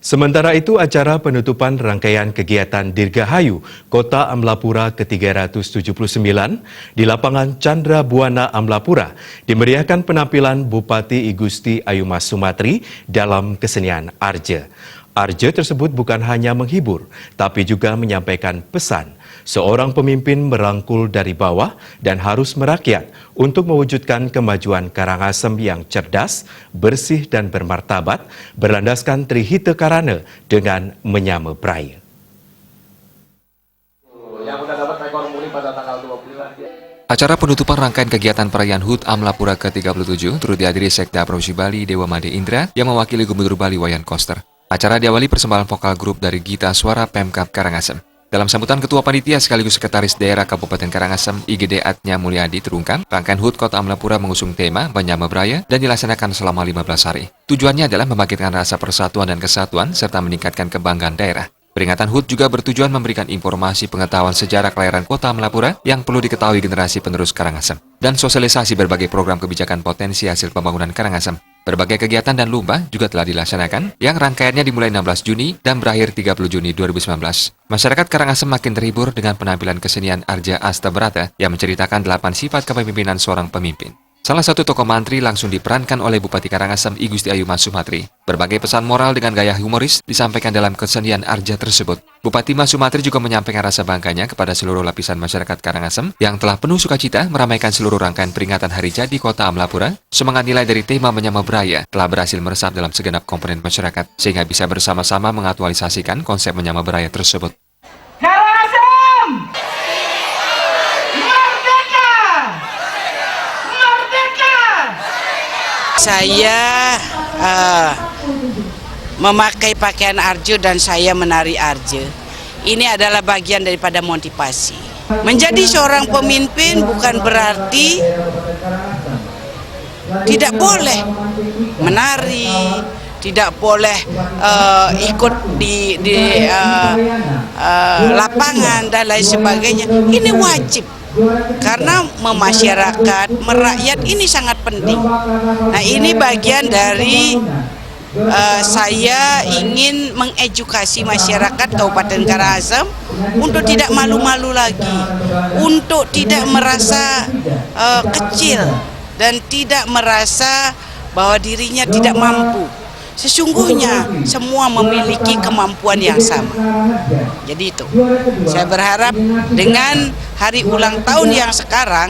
Sementara itu, acara penutupan rangkaian kegiatan Dirgahayu Kota Amlapura ke-379 di lapangan Chandra Buana Amlapura dimeriahkan penampilan Bupati I Gusti Ayu Mas Sumatri dalam kesenian Arje. Arje tersebut bukan hanya menghibur, tapi juga menyampaikan pesan. Seorang pemimpin merangkul dari bawah dan harus merakyat untuk mewujudkan kemajuan Karangasem yang cerdas, bersih dan bermartabat, berlandaskan Trihita Karana dengan menyama Braya. Acara penutupan rangkaian kegiatan perayaan HUT Amlapura ke-37 turut dihadiri Sekda Provinsi Bali Dewa Made Indra yang mewakili Gubernur Bali Wayan Koster. Acara diawali persembahan vokal grup dari Gita Suara Pemkab Karangasem. Dalam sambutan Ketua Panitia sekaligus Sekretaris Daerah Kabupaten Karangasem IGD Atnya Mulyadi terungkap, rangkaian HUT Kota Amlapura mengusung tema Menyama Braya dan dilaksanakan selama 15 hari. Tujuannya adalah membangkitkan rasa persatuan dan kesatuan serta meningkatkan kebanggaan daerah. Peringatan HUT juga bertujuan memberikan informasi pengetahuan sejarah kelahiran Kota Amlapura yang perlu diketahui generasi penerus Karangasem dan sosialisasi berbagai program kebijakan potensi hasil pembangunan Karangasem. Berbagai kegiatan dan lomba juga telah dilaksanakan yang rangkaiannya dimulai 16 Juni dan berakhir 30 Juni 2019. Masyarakat Karangasem makin terhibur dengan penampilan kesenian Arja Astabrata yang menceritakan 8 sifat kepemimpinan seorang pemimpin. Salah satu tokoh mantri langsung diperankan oleh Bupati Karangasem I Gusti Ayu Mas Sumatri. Berbagai pesan moral dengan gaya humoris disampaikan dalam kesenian Arja tersebut. Bupati Mas Sumatri juga menyampaikan rasa bangganya kepada seluruh lapisan masyarakat Karangasem yang telah penuh sukacita meramaikan seluruh rangkaian peringatan Hari Jadi Kota Amlapura. Semangat nilai dari tema Menyama Braya telah berhasil meresap dalam segenap komponen masyarakat sehingga bisa bersama-sama mengaktualisasikan konsep Menyama Braya tersebut. Karangasem! Saya memakai pakaian Arjo dan saya menari Arjo. Ini adalah bagian daripada motivasi. Menjadi seorang pemimpin bukan berarti tidak boleh menari, tidak boleh ikut di lapangan dan lain sebagainya. Ini wajib. Karena memasyarakat, merakyat ini sangat penting. Nah, ini bagian dari saya ingin mengedukasi masyarakat Kabupaten Karangasem untuk tidak malu-malu lagi, untuk tidak merasa kecil dan tidak merasa bahwa dirinya tidak mampu. Sesungguhnya semua memiliki kemampuan yang sama. Jadi itu, saya berharap dengan hari ulang tahun yang sekarang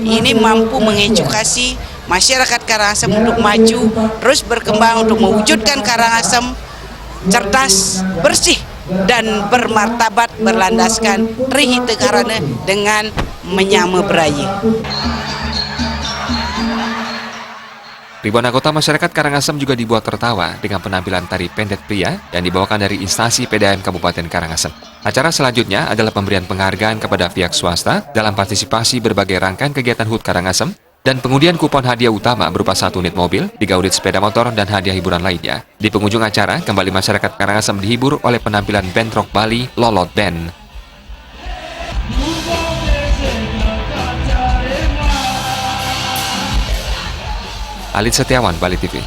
ini mampu mengedukasi masyarakat Karangasem untuk maju, terus berkembang untuk mewujudkan Karangasem cerdas, bersih dan bermartabat berlandaskan Trihita Karana dengan menyama Braya. Ribuan anggota masyarakat Karangasem juga dibuat tertawa dengan penampilan tari pendet pria yang dibawakan dari instansi PDAM Kabupaten Karangasem. Acara selanjutnya adalah pemberian penghargaan kepada pihak swasta dalam partisipasi berbagai rangkaian kegiatan HUT Karangasem dan pengundian kupon hadiah utama berupa 1 unit mobil, 3 unit sepeda motor, dan hadiah hiburan lainnya. Di penghujung acara, kembali masyarakat Karangasem dihibur oleh penampilan band rock Bali, Lolot Band. Alit Setiawan, Bali TV.